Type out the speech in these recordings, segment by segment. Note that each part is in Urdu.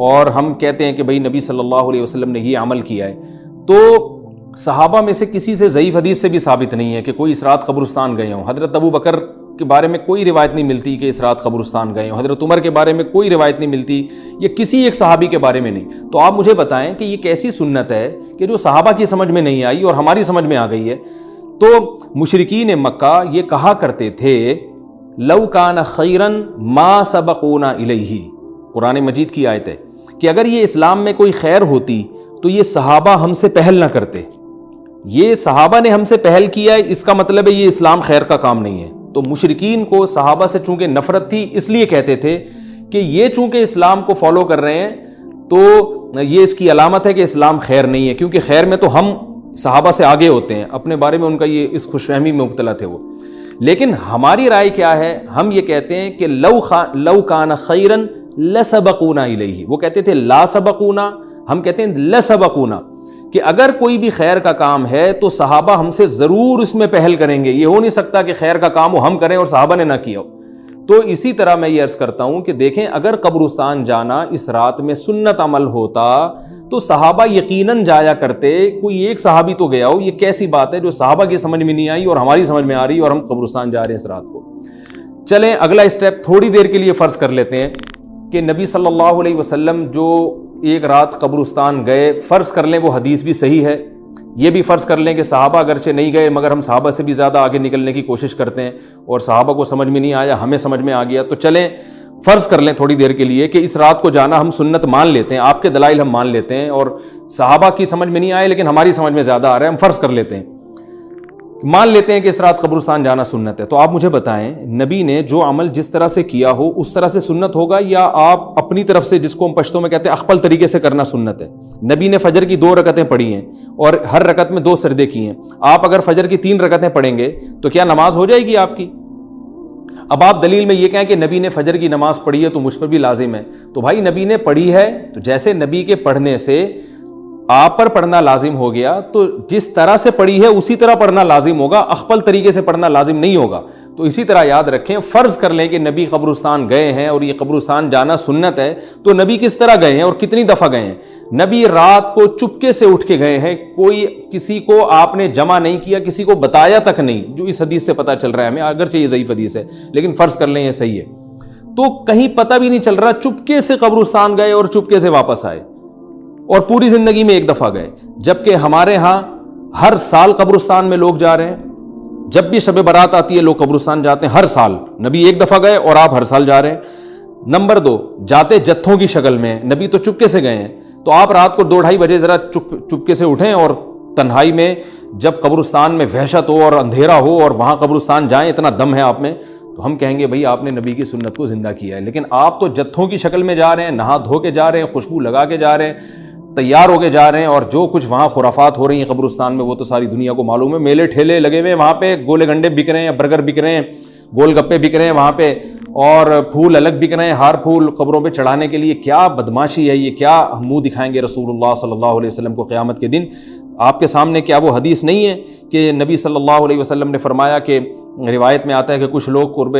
اور ہم کہتے ہیں کہ بھئی نبی صلی اللہ علیہ وسلم نے یہ عمل کیا ہے، تو صحابہ میں سے کسی سے ضعیف حدیث سے بھی ثابت نہیں ہے کہ کوئی اس رات قبرستان گئے ہوں۔ حضرت ابو بکر کے بارے میں کوئی روایت نہیں ملتی کہ اس رات قبرستان گئے ہوں، حضرت عمر کے بارے میں کوئی روایت نہیں ملتی، یا کسی ایک صحابی کے بارے میں نہیں۔ تو آپ مجھے بتائیں کہ یہ کیسی سنت ہے کہ جو صحابہ کی سمجھ میں نہیں آئی اور ہماری سمجھ میں آ گئی ہے؟ تو مشرکین مکہ یہ کہا کرتے تھے لو کان خیرن ما سبقونا الیہ، قرآن مجید کی آیت ہے کہ اگر یہ اسلام میں کوئی خیر ہوتی تو یہ صحابہ ہم سے پہل نہ کرتے، یہ صحابہ نے ہم سے پہل کیا ہے، اس کا مطلب ہے یہ اسلام خیر کا کام نہیں ہے۔ تو مشرکین کو صحابہ سے چونکہ نفرت تھی، اس لیے کہتے تھے کہ یہ چونکہ اسلام کو فالو کر رہے ہیں تو یہ اس کی علامت ہے کہ اسلام خیر نہیں ہے، کیونکہ خیر میں تو ہم صحابہ سے آگے ہوتے ہیں، اپنے بارے میں ان کا یہ اس خوش فہمی میں مبتلا تھے وہ۔ لیکن ہماری رائے کیا ہے؟ ہم یہ کہتے ہیں کہ لو کان خیرن لسبقونا الیہ، وہ کہتے تھے لا سبقونا، ہم کہتے ہیں لسبقونا، کہ اگر کوئی بھی خیر کا کام ہے تو صحابہ ہم سے ضرور اس میں پہل کریں گے، یہ ہو نہیں سکتا کہ خیر کا کام وہ ہم کریں اور صحابہ نے نہ کیا ہو۔ تو اسی طرح میں یہ عرض کرتا ہوں کہ دیکھیں اگر قبرستان جانا اس رات میں سنت عمل ہوتا تو صحابہ یقیناً جایا کرتے، کوئی ایک صحابی تو گیا ہو، یہ کیسی بات ہے جو صحابہ کی سمجھ میں نہیں آئی اور ہماری سمجھ میں آ رہی اور ہم قبرستان جا رہے ہیں اس رات کو۔ چلیں اگلا اسٹیپ تھوڑی دیر کے لیے فرض کر لیتے ہیں کہ نبی صلی اللہ علیہ وسلم جو ایک رات قبرستان گئے، فرض کر لیں وہ حدیث بھی صحیح ہے، یہ بھی فرض کر لیں کہ صحابہ اگرچہ نہیں گئے مگر ہم صحابہ سے بھی زیادہ آگے نکلنے کی کوشش کرتے ہیں اور صحابہ کو سمجھ میں نہیں آیا، ہمیں سمجھ میں آ گیا، تو چلیں فرض کر لیں تھوڑی دیر کے لیے کہ اس رات کو جانا ہم سنت مان لیتے ہیں، آپ کے دلائل ہم مان لیتے ہیں اور صحابہ کی سمجھ میں نہیں آئے لیکن ہماری سمجھ میں زیادہ آ رہا ہے، ہم فرض کر لیتے ہیں، مان لیتے ہیں کہ اس رات قبرستان جانا سنت ہے۔ تو آپ مجھے بتائیں نبی نے جو عمل جس طرح سے کیا ہو اس طرح سے سنت ہوگا، یا آپ اپنی طرف سے جس کو ہم پشتوں میں کہتے ہیں اخپل طریقے سے کرنا سنت ہے؟ نبی نے فجر کی 2 رکعتیں پڑھی ہیں اور ہر رکعت میں 2 سجدے کیے ہیں، آپ اگر فجر کی 3 رکعتیں پڑھیں گے تو کیا نماز ہو جائے گی آپ کی؟ اب آپ دلیل میں یہ کہیں کہ نبی نے فجر کی نماز پڑھی ہے تو مجھ پر بھی لازم ہے، تو بھائی نبی نے پڑھی ہے تو جیسے نبی کے پڑھنے سے آپ پر پڑھنا لازم ہو گیا تو جس طرح سے پڑھی ہے اسی طرح پڑھنا لازم ہوگا، اخپل طریقے سے پڑھنا لازم نہیں ہوگا۔ تو اسی طرح یاد رکھیں، فرض کر لیں کہ نبی قبرستان گئے ہیں اور یہ قبرستان جانا سنت ہے، تو نبی کس طرح گئے ہیں اور کتنی دفعہ گئے ہیں؟ نبی رات کو چپکے سے اٹھ کے گئے ہیں، کوئی کسی کو آپ نے جمع نہیں کیا، کسی کو بتایا تک نہیں، جو اس حدیث سے پتہ چل رہا ہے ہمیں، اگرچہ یہ ضعیف حدیث ہے لیکن فرض کر لیں یہ صحیح ہے، تو کہیں پتہ بھی نہیں چل رہا، چپکے سے قبرستان گئے اور چپکے سے واپس آئے اور پوری زندگی میں ایک دفعہ گئے، جبکہ ہمارے ہاں ہر سال قبرستان میں لوگ جا رہے ہیں، جب بھی شب برات آتی ہے لوگ قبرستان جاتے ہیں، ہر سال۔ نبی ایک دفعہ گئے اور آپ ہر سال جا رہے ہیں۔ نمبر 2، جاتے جتھوں کی شکل میں، نبی تو چپکے سے گئے ہیں، تو آپ رات کو 2-2:30 بجے ذرا چپکے سے اٹھیں اور تنہائی میں جب قبرستان میں وحشت ہو اور اندھیرا ہو اور وہاں قبرستان جائیں، اتنا دم ہے آپ میں، تو ہم کہیں گے بھئی آپ نے نبی کی سنت کو زندہ کیا ہے۔ لیکن آپ تو جتھوں کی شکل میں جا رہے ہیں، نہا دھو کے جا رہے ہیں، خوشبو لگا کے جا رہے ہیں، تیار ہو کے جا رہے ہیں، اور جو کچھ وہاں خرافات ہو رہی ہیں قبرستان میں وہ تو ساری دنیا کو معلوم ہے، میلے ٹھیلے لگے ہوئے ہیں وہاں پہ، گولے گنڈے بک رہے ہیں، برگر بک رہے ہیں، گول گپے بک رہے ہیں وہاں پہ، اور پھول الگ بک رہے ہیں، ہار پھول قبروں پہ چڑھانے کے لیے۔ کیا بدماشی ہے یہ، کیا منہ دکھائیں گے رسول اللہ صلی اللہ علیہ وسلم کو قیامت کے دن؟ آپ کے سامنے کیا وہ حدیث نہیں ہے کہ نبی صلی اللہ علیہ وسلم نے فرمایا کہ روایت میں آتا ہے کہ کچھ لوگ قرب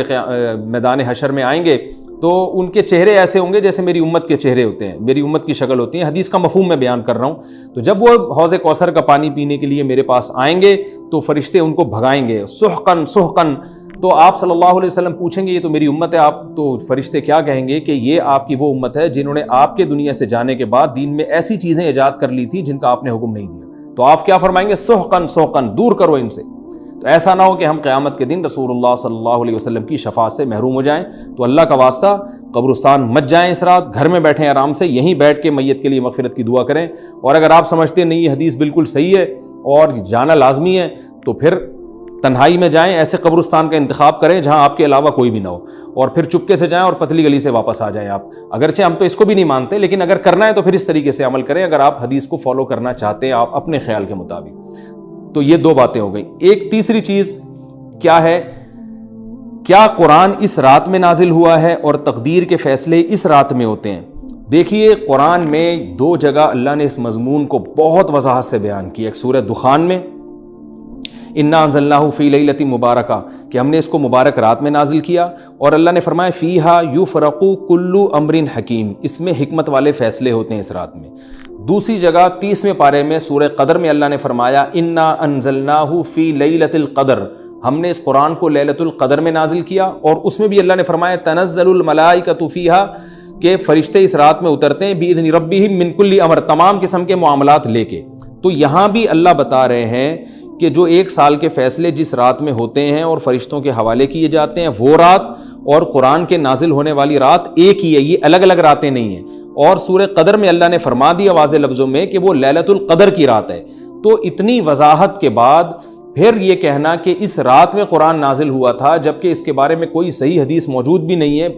میدان حشر میں آئیں گے تو ان کے چہرے ایسے ہوں گے جیسے میری امت کے چہرے ہوتے ہیں، میری امت کی شکل ہوتی ہے، حدیث کا مفہوم میں بیان کر رہا ہوں۔ تو جب وہ حوض کوثر کا پانی پینے کے لیے میرے پاس آئیں گے تو فرشتے ان کو بھگائیں گے، سحقن سحقن، تو آپ صلی اللہ علیہ وسلم پوچھیں گے یہ تو میری امت ہے، آپ تو فرشتے کیا کہیں گے کہ یہ آپ کی وہ امت ہے جنہوں نے آپ کے دنیا سے جانے کے بعد دین میں ایسی چیزیں ایجاد کر لی تھیں جن کا آپ نے حکم نہیں دیا۔ تو آپ کیا فرمائیں گے؟ سحقن سحقن، دور کرو ان سے۔ تو ایسا نہ ہو کہ ہم قیامت کے دن رسول اللہ صلی اللہ علیہ وسلم کی شفاعت سے محروم ہو جائیں۔ تو اللہ کا واسطہ قبرستان مت جائیں اس رات، گھر میں بیٹھیں آرام سے، یہیں بیٹھ کے میت کے لیے مغفرت کی دعا کریں۔ اور اگر آپ سمجھتے ہیں نہیں یہ حدیث بالکل صحیح ہے اور جانا لازمی ہے تو پھر تنہائی میں جائیں، ایسے قبرستان کا انتخاب کریں جہاں آپ کے علاوہ کوئی بھی نہ ہو، اور پھر چپکے سے جائیں اور پتلی گلی سے واپس آ جائیں آپ۔ اگرچہ ہم تو اس کو بھی نہیں مانتے لیکن اگر کرنا ہے تو پھر اس طریقے سے عمل کریں، اگر آپ حدیث کو فالو کرنا چاہتے ہیں آپ اپنے خیال کے مطابق۔ تو یہ 2 باتیں ہو گئیں۔ ایک تیسری چیز کیا ہے؟ کیا قرآن اس رات میں نازل ہوا ہے اور تقدیر کے فیصلے اس رات میں ہوتے ہیں؟ دیکھیے قرآن میں 2 جگہ اللہ نے اس مضمون کو بہت وضاحت سے بیان کیا، ایک سورہ دخان میں، انا انزلناہ فی لیلۃ مبارکہ کہ ہم نے اس کو مبارک رات میں نازل کیا، اور اللہ نے فرمایا فیہا یفرق کل امر حکیم، اس میں حکمت والے فیصلے ہوتے ہیں اس رات میں۔ دوسری جگہ 30ویں پارے میں سورہ قدر میں اللہ نے فرمایا انا انزلناہ فی لیلۃ القدر، ہم نے اس قرآن کو لیلۃ القدر میں نازل کیا، اور اس میں بھی اللہ نے فرمایا تنزل الملائکۃ فیہا کہ فرشتے اس رات میں اترتے ہیں باذن ربہم من کل امر، تمام قسم کے معاملات لے کے۔ تو یہاں بھی اللہ بتا رہے ہیں کہ جو 1 سال کے فیصلے جس رات میں ہوتے ہیں اور فرشتوں کے حوالے کیے جاتے ہیں وہ رات اور قرآن کے نازل ہونے والی رات ایک ہی ہے، یہ الگ الگ راتیں نہیں ہیں۔ اور سورہ قدر میں اللہ نے فرما دیا واضح لفظوں میں کہ وہ لیلۃ القدر کی رات ہے۔ تو اتنی وضاحت کے بعد پھر یہ کہنا کہ اس رات میں قرآن نازل ہوا تھا جبکہ اس کے بارے میں کوئی صحیح حدیث موجود بھی نہیں ہے،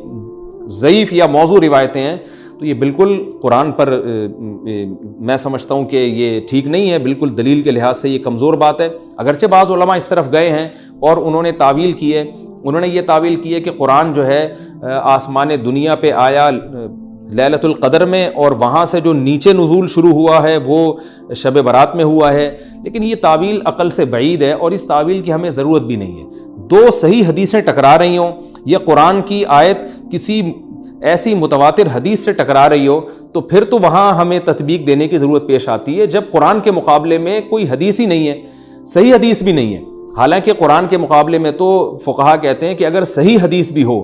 ضعیف یا موضوع روایتیں ہیں، تو یہ بالکل قرآن پر میں سمجھتا ہوں کہ یہ ٹھیک نہیں ہے، بالکل دلیل کے لحاظ سے یہ کمزور بات ہے۔ اگرچہ بعض علماء اس طرف گئے ہیں اور انہوں نے تعویل کی ہے، انہوں نے یہ تعویل کی ہے کہ قرآن جو ہے آسمان دنیا پہ آیا لیلۃ القدر میں، اور وہاں سے جو نیچے نزول شروع ہوا ہے وہ شب برات میں ہوا ہے، لیکن یہ تعویل عقل سے بعید ہے اور اس تعویل کی ہمیں ضرورت بھی نہیں ہے۔ 2 صحیح حدیثیں ٹکرا رہی ہوں یا قرآن کی آیت کسی ایسی متواتر حدیث سے ٹکرا رہی ہو تو پھر تو وہاں ہمیں تطبیق دینے کی ضرورت پیش آتی ہے، جب قرآن کے مقابلے میں کوئی حدیث ہی نہیں ہے، صحیح حدیث بھی نہیں ہے۔ حالانکہ قرآن کے مقابلے میں تو فقہا کہتے ہیں کہ اگر صحیح حدیث بھی ہو،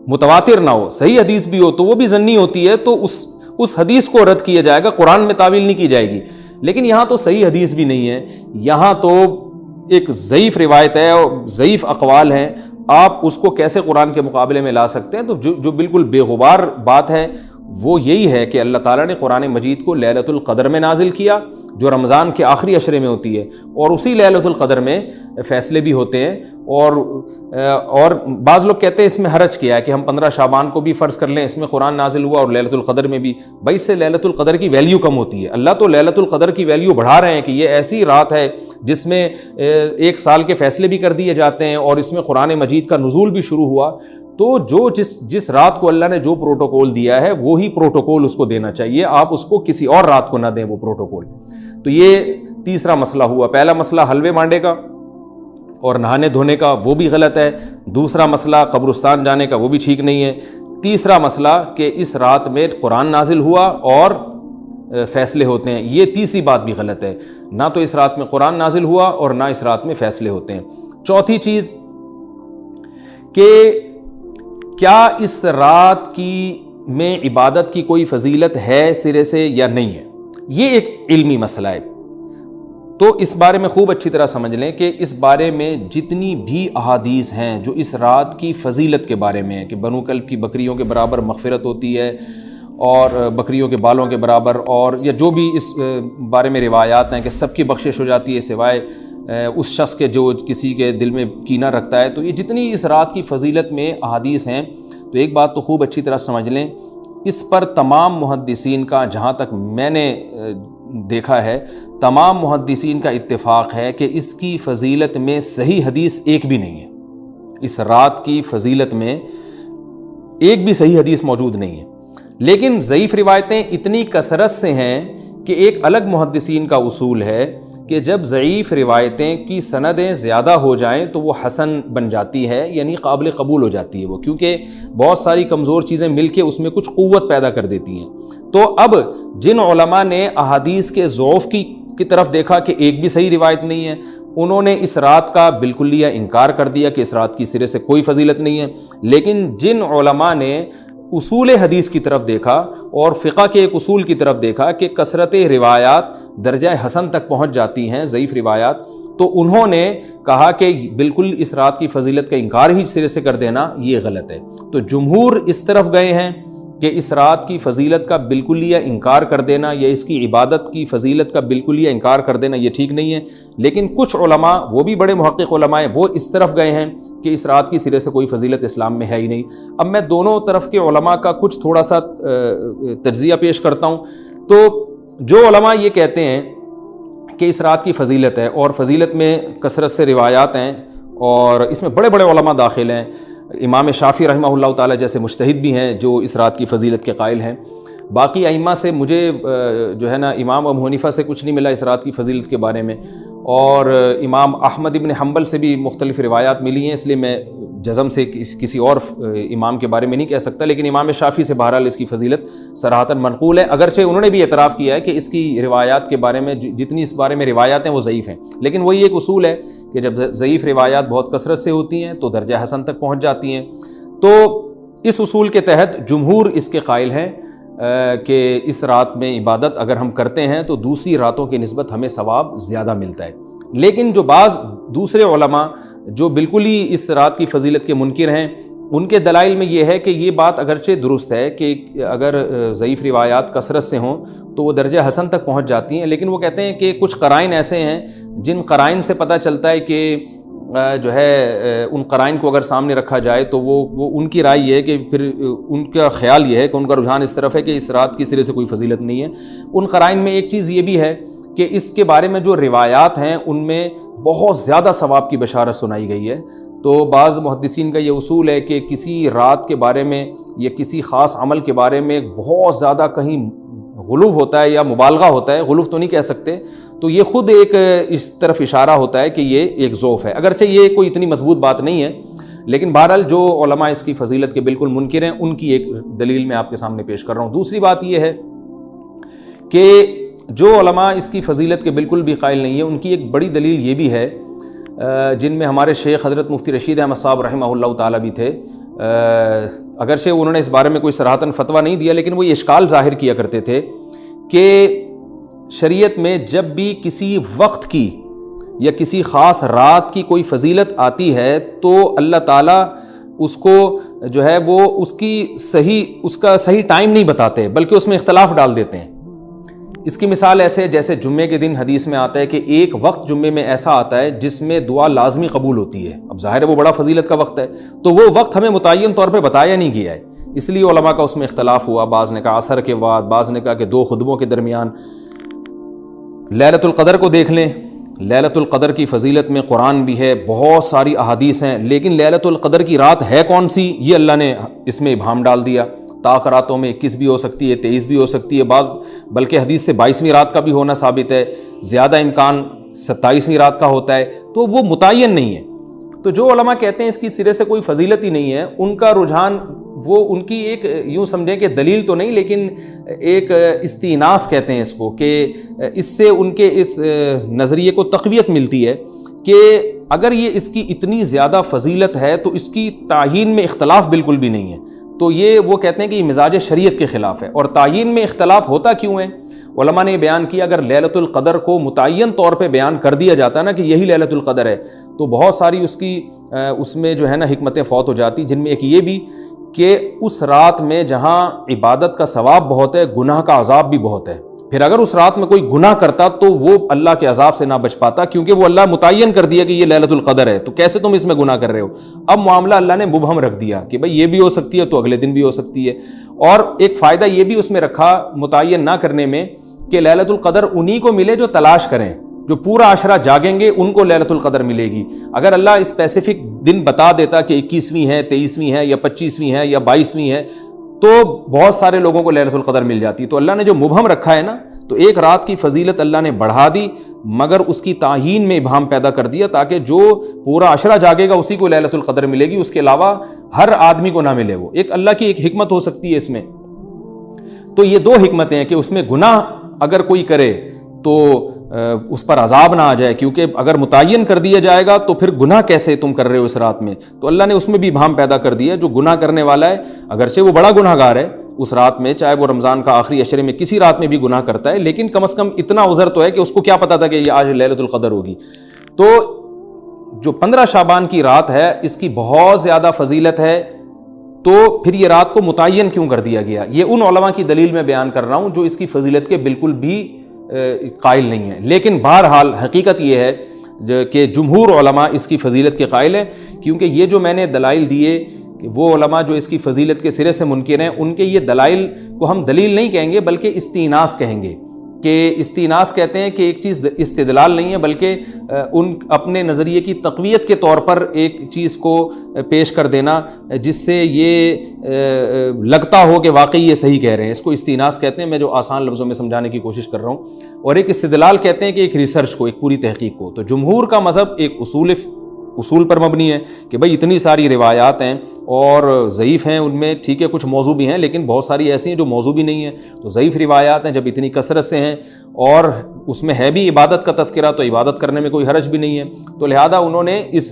متواتر نہ ہو، صحیح حدیث بھی ہو تو وہ بھی ظنی ہوتی ہے، تو اس حدیث کو رد کیا جائے گا، قرآن میں تعویل نہیں کی جائے گی۔ لیکن یہاں تو صحیح حدیث بھی نہیں ہے، یہاں تو ایک ضعیف روایت ہے اور ضعیف اقوال ہیں، آپ اس کو کیسے قرآن کے مقابلے میں لا سکتے ہیں؟ تو جو بالکل بے غبار بات ہے وہ یہی ہے کہ اللہ تعالیٰ نے قرآن مجید کو لیلۃ القدر میں نازل کیا جو رمضان کے آخری عشرے میں ہوتی ہے، اور اسی لیلۃ القدر میں فیصلے بھی ہوتے ہیں۔ اور بعض لوگ کہتے ہیں اس میں حرج کیا ہے کہ ہم 15 شعبان کو بھی فرض کر لیں، اس میں قرآن نازل ہوا اور لیلۃ القدر میں بھی، بھائی اس سے لیلۃ القدر کی ویلیو کم ہوتی ہے۔ اللہ تو لیلۃ القدر کی ویلیو بڑھا رہے ہیں کہ یہ ایسی رات ہے جس میں 1 سال کے فیصلے بھی کر دیے جاتے ہیں اور اس میں قرآن مجید کا نزول بھی شروع ہوا۔ تو جس رات کو اللہ نے جو پروٹوکول دیا ہے وہی پروٹوکول اس کو دینا چاہیے، آپ اس کو کسی اور رات کو نہ دیں وہ پروٹوکول۔ تو یہ تیسرا مسئلہ ہوا۔ پہلا مسئلہ حلوے مانڈے کا اور نہانے دھونے کا، وہ بھی غلط ہے۔ دوسرا مسئلہ قبرستان جانے کا، وہ بھی ٹھیک نہیں ہے۔ تیسرا مسئلہ کہ اس رات میں قرآن نازل ہوا اور فیصلے ہوتے ہیں، یہ تیسری بات بھی غلط ہے۔ نہ تو اس رات میں قرآن نازل ہوا اور نہ اس رات میں فیصلے ہوتے ہیں۔ چوتھی چیز کہ کیا اس رات میں عبادت کی کوئی فضیلت ہے سرے سے یا نہیں ہے، یہ ایک علمی مسئلہ ہے۔ تو اس بارے میں خوب اچھی طرح سمجھ لیں کہ اس بارے میں جتنی بھی احادیث ہیں جو اس رات کی فضیلت کے بارے میں ہیں کہ بنو کلب کی بکریوں کے برابر مغفرت ہوتی ہے اور بکریوں کے بالوں کے برابر، اور یا جو بھی اس بارے میں روایات ہیں کہ سب کی بخشش ہو جاتی ہے سوائے اس شخص کے جو کسی کے دل میں کینہ رکھتا ہے، تو یہ جتنی اس رات کی فضیلت میں احادیث ہیں، تو ایک بات تو خوب اچھی طرح سمجھ لیں، اس پر تمام محدثین کا، جہاں تک میں نے دیکھا ہے، تمام محدثین کا اتفاق ہے کہ اس کی فضیلت میں صحیح حدیث ایک بھی نہیں ہے۔ اس رات کی فضیلت میں ایک بھی صحیح حدیث موجود نہیں ہے، لیکن ضعیف روایتیں اتنی کثرت سے ہیں کہ ایک الگ محدثین کا اصول ہے کہ جب ضعیف روایتیں کی سندیں زیادہ ہو جائیں تو وہ حسن بن جاتی ہے، یعنی قابل قبول ہو جاتی ہے وہ، کیونکہ بہت ساری کمزور چیزیں مل کے اس میں کچھ قوت پیدا کر دیتی ہیں۔ تو اب جن علماء نے احادیث کے ضعف کی طرف دیکھا کہ ایک بھی صحیح روایت نہیں ہے، انہوں نے اس رات کا بالکل انکار کر دیا کہ اس رات کی سرے سے کوئی فضیلت نہیں ہے۔ لیکن جن علماء نے اصول حدیث کی طرف دیکھا اور فقہ کے ایک اصول کی طرف دیکھا کہ کثرت روایات درجہ حسن تک پہنچ جاتی ہیں، ضعیف روایات، تو انہوں نے کہا کہ بالکل اس رات کی فضیلت کا انکار ہی سرے سے کر دینا یہ غلط ہے۔ تو جمہور اس طرف گئے ہیں کہ اس رات کی فضیلت کا بالکل انکار کر دینا یا اس کی عبادت کی فضیلت کا بالکل انکار کر دینا یہ ٹھیک نہیں ہے۔ لیکن کچھ علماء، وہ بھی بڑے محقق علماء ہیں، وہ اس طرف گئے ہیں کہ اس رات کی سرے سے کوئی فضیلت اسلام میں ہے ہی نہیں۔ اب میں دونوں طرف کے علماء کا کچھ تھوڑا سا تجزیہ پیش کرتا ہوں۔ تو جو علماء یہ کہتے ہیں کہ اس رات کی فضیلت ہے اور فضیلت میں کثرت سے روایات ہیں اور اس میں بڑے بڑے علماء داخل ہیں، امام شافعی رحمہ اللہ تعالیٰ جیسے مجتہد بھی ہیں جو اس رات کی فضیلت کے قائل ہیں۔ باقی ائمہ سے مجھے جو ہے نا امام ابو حنیفہ سے کچھ نہیں ملا اس رات کی فضیلت کے بارے میں، اور امام احمد ابن حنبل سے بھی مختلف روایات ملی ہیں، اس لیے میں جزم سے کسی اور امام کے بارے میں نہیں کہہ سکتا، لیکن امام شافعی سے بہرحال اس کی فضیلت صراحتاً منقول ہے، اگرچہ انہوں نے بھی اعتراف کیا ہے کہ اس کی روایات کے بارے میں جتنی اس بارے میں روایات ہیں وہ ضعیف ہیں، لیکن وہی ایک اصول ہے کہ جب ضعیف روایات بہت کثرت سے ہوتی ہیں تو درجہ حسن تک پہنچ جاتی ہیں۔ تو اس اصول کے تحت جمہور اس کے قائل ہیں کہ اس رات میں عبادت اگر ہم کرتے ہیں تو دوسری راتوں کی نسبت ہمیں ثواب زیادہ ملتا ہے، لیکن جو بعض دوسرے علماء جو بالکل ہی اس رات کی فضیلت کے منکر ہیں، ان کے دلائل میں یہ ہے کہ یہ بات اگرچہ درست ہے کہ اگر ضعیف روایات کثرت سے ہوں تو وہ درجہ حسن تک پہنچ جاتی ہیں، لیکن وہ کہتے ہیں کہ کچھ قرائن ایسے ہیں جن قرائن سے پتہ چلتا ہے کہ جو ہے ان قرائن کو اگر سامنے رکھا جائے تو وہ ان کی رائے یہ ہے کہ پھر ان کا خیال یہ ہے کہ ان کا رجحان اس طرف ہے کہ اس رات کی سرے سے کوئی فضیلت نہیں ہے۔ ان قرائن میں ایک چیز یہ بھی ہے کہ اس کے بارے میں جو روایات ہیں ان میں بہت زیادہ ثواب کی بشارت سنائی گئی ہے، تو بعض محدثین کا یہ اصول ہے کہ کسی رات کے بارے میں یا کسی خاص عمل کے بارے میں بہت زیادہ کہیں غلو ہوتا ہے یا مبالغہ ہوتا ہے، غلو تو نہیں کہہ سکتے، تو یہ خود ایک اس طرف اشارہ ہوتا ہے کہ یہ ایک ضعف ہے، اگرچہ یہ کوئی اتنی مضبوط بات نہیں ہے، لیکن بہرحال جو علماء اس کی فضیلت کے بالکل منکر ہیں ان کی ایک دلیل میں آپ کے سامنے پیش کر رہا ہوں۔ دوسری بات یہ ہے کہ جو علماء اس کی فضیلت کے بالکل بھی قائل نہیں ہیں، ان کی ایک بڑی دلیل یہ بھی ہے، جن میں ہمارے شیخ حضرت مفتی رشید احمد صاحب رحمہ اللہ تعالیٰ بھی تھے، اگرچہ انہوں نے اس بارے میں کوئی صراحتاً فتویٰ نہیں دیا، لیکن وہ یہ اشکال ظاہر کیا کرتے تھے کہ شریعت میں جب بھی کسی وقت کی یا کسی خاص رات کی کوئی فضیلت آتی ہے تو اللہ تعالیٰ اس کو جو ہے وہ اس کا صحیح ٹائم نہیں بتاتے، بلکہ اس میں اختلاف ڈال دیتے ہیں۔ اس کی مثال ایسے جیسے جمعے کے دن حدیث میں آتا ہے کہ ایک وقت جمعے میں ایسا آتا ہے جس میں دعا لازمی قبول ہوتی ہے، اب ظاہر ہے وہ بڑا فضیلت کا وقت ہے، تو وہ وقت ہمیں متعین طور پہ بتایا نہیں گیا ہے، اس لیے علماء کا اس میں اختلاف ہوا، بعض نے کہا عصر کے بعد، بعض نے کہا کہ 2 خطبوں کے درمیان۔ لیلۃ القدر کو دیکھ لیں، لیلۃ القدر کی فضیلت میں قرآن بھی ہے، بہت ساری احادیث ہیں، لیکن لیلۃ القدر کی رات ہے کون سی یہ اللہ نے اس میں ابہام ڈال دیا۔ تاخراتوں میں 21 بھی ہو سکتی ہے، 23 بھی ہو سکتی ہے، بعض بلکہ حدیث سے 22ویں رات کا بھی ہونا ثابت ہے، زیادہ امکان 27ویں رات کا ہوتا ہے، تو وہ متعین نہیں ہے۔ تو جو علماء کہتے ہیں اس کی سرے سے کوئی فضیلت ہی نہیں ہے، ان کا رجحان وہ ان کی ایک یوں سمجھیں کہ دلیل تو نہیں لیکن ایک استئناس کہتے ہیں اس کو، کہ اس سے ان کے اس نظریے کو تقویت ملتی ہے کہ اگر یہ اس کی اتنی زیادہ فضیلت ہے تو اس کی تعیین میں اختلاف بالکل بھی نہیں ہے، تو یہ وہ کہتے ہیں کہ یہ مزاج شریعت کے خلاف ہے۔ اور تعیین میں اختلاف ہوتا کیوں ہے؟ علماء نے یہ بیان کیا اگر لیلۃ القدر کو متعین طور پہ بیان کر دیا جاتا نا کہ یہی لیلۃ القدر ہے تو بہت ساری اس میں جو ہے نا حکمتیں فوت ہو جاتی، جن میں ایک یہ بھی کہ اس رات میں جہاں عبادت کا ثواب بہت ہے، گناہ کا عذاب بھی بہت ہے، پھر اگر اس رات میں کوئی گناہ کرتا تو وہ اللہ کے عذاب سے نہ بچ پاتا، کیونکہ وہ اللہ متعین کر دیا کہ یہ لیلۃ القدر ہے، تو کیسے تم اس میں گناہ کر رہے ہو؟ اب معاملہ اللہ نے مبہم رکھ دیا کہ بھئی یہ بھی ہو سکتی ہے تو اگلے دن بھی ہو سکتی ہے۔ اور ایک فائدہ یہ بھی اس میں رکھا متعین نہ کرنے میں کہ لیلۃ القدر انہی کو ملے جو تلاش کریں، جو پورا عشرہ جاگیں گے ان کو لیلۃ القدر ملے گی۔ اگر اللہ اسپیسیفک دن بتا دیتا کہ 21ویں ہے، 23ویں ہے یا 25ویں ہے یا 22ویں ہے تو بہت سارے لوگوں کو لیلۃ القدر مل جاتی، تو اللہ نے جو مبہم رکھا ہے نا، تو ایک رات کی فضیلت اللہ نے بڑھا دی مگر اس کی تعیین میں ابہام پیدا کر دیا تاکہ جو پورا عشرہ جاگے گا اسی کو لیلۃ القدر ملے گی، اس کے علاوہ ہر آدمی کو نہ ملے۔ وہ ایک اللہ کی ایک حکمت ہو سکتی ہے اس میں۔ تو یہ 2 حکمتیں ہیں کہ اس میں گناہ اگر کوئی کرے تو اس پر عذاب نہ آ جائے، کیونکہ اگر متعین کر دیا جائے گا تو پھر گناہ کیسے تم کر رہے ہو اس رات میں، تو اللہ نے اس میں بھی ابہام پیدا کر دیا۔ جو گناہ کرنے والا ہے اگرچہ وہ بڑا گناہ گار ہے اس رات میں، چاہے وہ رمضان کا آخری عشرے میں کسی رات میں بھی گناہ کرتا ہے، لیکن کم از کم اتنا عذر تو ہے کہ اس کو کیا پتا تھا کہ یہ آج لیلۃ القدر ہوگی۔ تو جو 15 شعبان کی رات ہے اس کی بہت زیادہ فضیلت ہے، تو پھر یہ رات کو متعین کیوں کر دیا گیا؟ یہ ان علماء کی دلیل میں بیان کر رہا ہوں جو اس کی فضیلت کے بالکل بھی قائل نہیں ہیں، لیکن بہرحال حقیقت یہ ہے کہ جمہور علماء اس کی فضیلت کے قائل ہیں، کیونکہ یہ جو میں نے دلائل دیے کہ وہ علماء جو اس کی فضیلت کے سرے سے منکر ہیں ان کے یہ دلائل کو ہم دلیل نہیں کہیں گے بلکہ استئناس کہیں گے، کہ استیناس کہتے ہیں کہ ایک چیز استدلال نہیں ہے بلکہ ان اپنے نظریے کی تقویت کے طور پر ایک چیز کو پیش کر دینا جس سے یہ لگتا ہو کہ واقعی یہ صحیح کہہ رہے ہیں، اس کو استیناس کہتے ہیں، میں جو آسان لفظوں میں سمجھانے کی کوشش کر رہا ہوں۔ اور ایک استدلال کہتے ہیں کہ ایک ریسرچ کو، ایک پوری تحقیق کو۔ تو جمہور کا مذہب ایک اصول پر مبنی ہے کہ بھئی اتنی ساری روایات ہیں اور ضعیف ہیں، ان میں ٹھیک ہے کچھ موضوع بھی ہیں لیکن بہت ساری ایسی ہیں جو موضوع بھی نہیں ہیں، تو ضعیف روایات ہیں، جب اتنی کثرت سے ہیں اور اس میں ہے بھی عبادت کا تذکرہ تو عبادت کرنے میں کوئی حرج بھی نہیں ہے، تو لہذا انہوں نے اس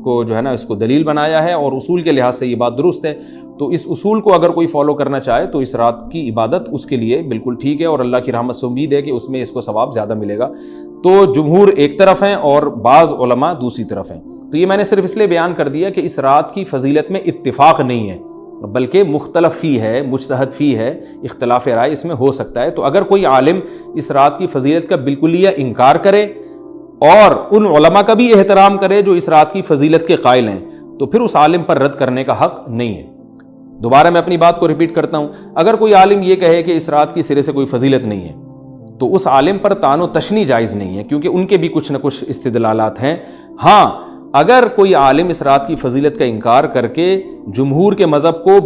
کو جو ہے نا اس کو دلیل بنایا ہے اور اصول کے لحاظ سے یہ بات درست ہے۔ تو اس اصول کو اگر کوئی فالو کرنا چاہے تو اس رات کی عبادت اس کے لیے بالکل ٹھیک ہے اور اللہ کی رحمت سے امید ہے کہ اس میں اس کو ثواب زیادہ ملے گا۔ تو جمہور ایک طرف ہیں اور بعض علماء دوسری طرف ہیں۔ تو یہ میں نے صرف اس لیے بیان کر دیا کہ اس رات کی فضیلت میں اتفاق نہیں ہے بلکہ مختلف فی ہے، مجتہد فی ہے، اختلاف رائے اس میں ہو سکتا ہے۔ تو اگر کوئی عالم اس رات کی فضیلت کا بالکلیہ انکار کرے اور ان علماء کا بھی احترام کرے جو اس رات کی فضیلت کے قائل ہیں تو پھر اس عالم پر رد کرنے کا حق نہیں ہے۔ دوبارہ میں اپنی بات کو ریپیٹ کرتا ہوں، اگر کوئی عالم یہ کہے کہ اس رات کی سرے سے کوئی فضیلت نہیں ہے تو اس عالم پر طعن و تشنیع جائز نہیں ہے کیونکہ ان کے بھی کچھ نہ کچھ استدلالات ہیں۔ ہاں اگر کوئی عالم اس رات کی فضیلت کا انکار کر کے جمہور کے مذہب کو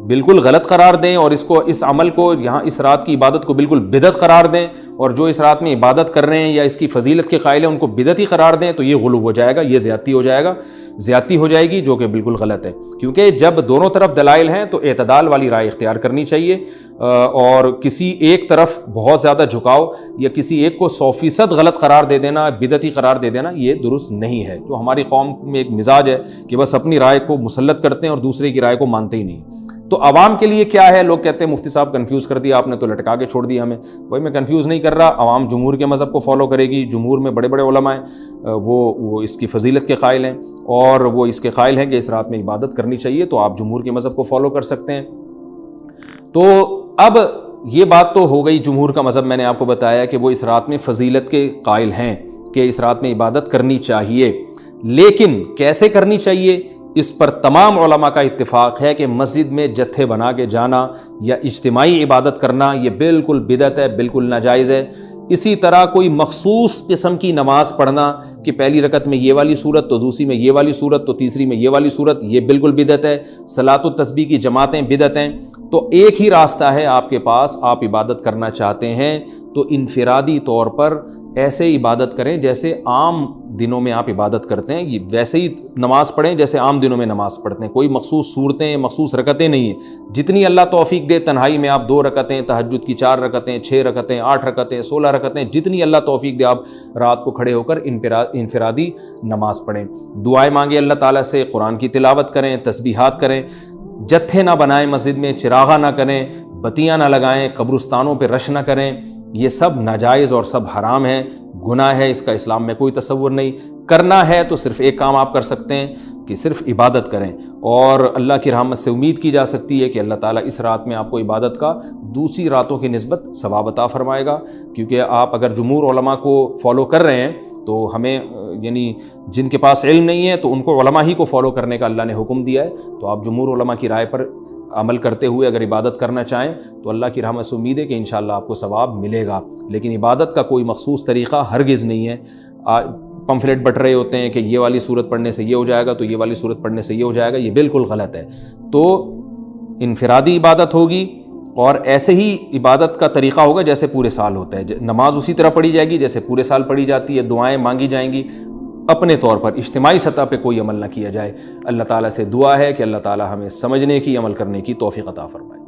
بالکل غلط قرار دیں اور اس عمل کو یہاں اس رات کی عبادت کو بالکل بدعت قرار دیں اور جو اس رات میں عبادت کر رہے ہیں یا اس کی فضیلت کے قائل ہیں ان کو بدعتی قرار دیں تو یہ غلو ہو جائے گا، یہ زیادتی ہو جائے گی جو کہ بالکل غلط ہے۔ کیونکہ جب دونوں طرف دلائل ہیں تو اعتدال والی رائے اختیار کرنی چاہیے اور کسی ایک طرف بہت زیادہ جھکاؤ یا کسی ایک کو 100% غلط قرار دے دینا، بدعتی قرار دے دینا یہ درست نہیں ہے۔ تو ہماری قوم میں ایک مزاج ہے کہ بس اپنی رائے کو مسلط کرتے ہیں اور دوسرے کی رائے کو مانتے ہی نہیں۔ تو عوام کے لیے کیا ہے؟ لوگ کہتے ہیں مفتی صاحب کنفیوز کر دیا آپ نے تو لٹکا کے چھوڑ دیا ہمیں۔ بھائی میں کنفیوز نہیں کر رہا، عوام جمہور کے مذہب کو فالو کرے گی، جمہور میں بڑے بڑے علماء ہیں، وہ اس کی فضیلت کے قائل ہیں اور وہ اس کے قائل ہیں کہ اس رات میں عبادت کرنی چاہیے، تو آپ جمہور کے مذہب کو فالو کر سکتے ہیں۔ تو اب یہ بات تو ہو گئی جمہور کا مذہب، میں نے آپ کو بتایا کہ وہ اس رات میں فضیلت کے قائل ہیں کہ اس رات میں عبادت کرنی چاہیے، لیکن کیسے کرنی چاہیے اس پر تمام علماء کا اتفاق ہے کہ مسجد میں جتھے بنا کے جانا یا اجتماعی عبادت کرنا یہ بالکل بدعت ہے، بالکل ناجائز ہے۔ اسی طرح کوئی مخصوص قسم کی نماز پڑھنا کہ پہلی رکعت میں یہ والی صورت تو دوسری میں یہ والی صورت تو تیسری میں یہ والی صورت، یہ بالکل بدعت ہے۔ صلاۃ التسبیح کی جماعتیں بدعت ہیں۔ تو ایک ہی راستہ ہے آپ کے پاس، آپ عبادت کرنا چاہتے ہیں تو انفرادی طور پر ایسے عبادت کریں جیسے عام دنوں میں آپ عبادت کرتے ہیں، یہ ویسے ہی نماز پڑھیں جیسے عام دنوں میں نماز پڑھتے ہیں۔ کوئی مخصوص صورتیں، مخصوص رکعتیں نہیں ہیں، جتنی اللہ توفیق دے تنہائی میں آپ 2 رکعتیں، تہجد کی 4 رکعتیں، 6 رکعتیں، 8 رکعتیں، 16 رکعتیں، جتنی اللہ توفیق دے آپ رات کو کھڑے ہو کر انفرادی نماز پڑھیں، دعائیں مانگیں اللہ تعالیٰ سے، قرآن کی تلاوت کریں، تسبیحات کریں، جتھے نہ بنائیں مسجد میں، چراغاں نہ کریں، بتیاں نہ لگائیں، قبرستانوں پہ رش نہ کریں، یہ سب ناجائز اور سب حرام ہے، گناہ ہے، اس کا اسلام میں کوئی تصور نہیں۔ کرنا ہے تو صرف ایک کام آپ کر سکتے ہیں کہ صرف عبادت کریں اور اللہ کی رحمت سے امید کی جا سکتی ہے کہ اللہ تعالیٰ اس رات میں آپ کو عبادت کا دوسری راتوں کی نسبت ثواب عطا فرمائے گا۔ کیونکہ آپ اگر جمہور علماء کو فالو کر رہے ہیں تو ہمیں یعنی جن کے پاس علم نہیں ہے تو ان کو علماء ہی کو فالو کرنے کا اللہ نے حکم دیا ہے، تو آپ جمہور علماء کی رائے پر عمل کرتے ہوئے اگر عبادت کرنا چاہیں تو اللہ کی رحمت سے امید ہے کہ انشاءاللہ آپ کو ثواب ملے گا۔ لیکن عبادت کا کوئی مخصوص طریقہ ہرگز نہیں ہے۔ پمفلٹ بٹ رہے ہوتے ہیں کہ یہ والی صورت پڑھنے سے یہ ہو جائے گا تو یہ والی صورت پڑھنے سے یہ ہو جائے گا، یہ بالکل غلط ہے۔ تو انفرادی عبادت ہوگی اور ایسے ہی عبادت کا طریقہ ہوگا جیسے پورے سال ہوتا ہے، نماز اسی طرح پڑھی جائے گی جیسے پورے سال پڑھی جاتی ہے، دعائیں مانگی جائیں گی، اپنے طور پر اجتماعی سطح پہ کوئی عمل نہ کیا جائے۔ اللہ تعالیٰ سے دعا ہے کہ اللہ تعالیٰ ہمیں سمجھنے کی، عمل کرنے کی توفیق عطا فرمائے۔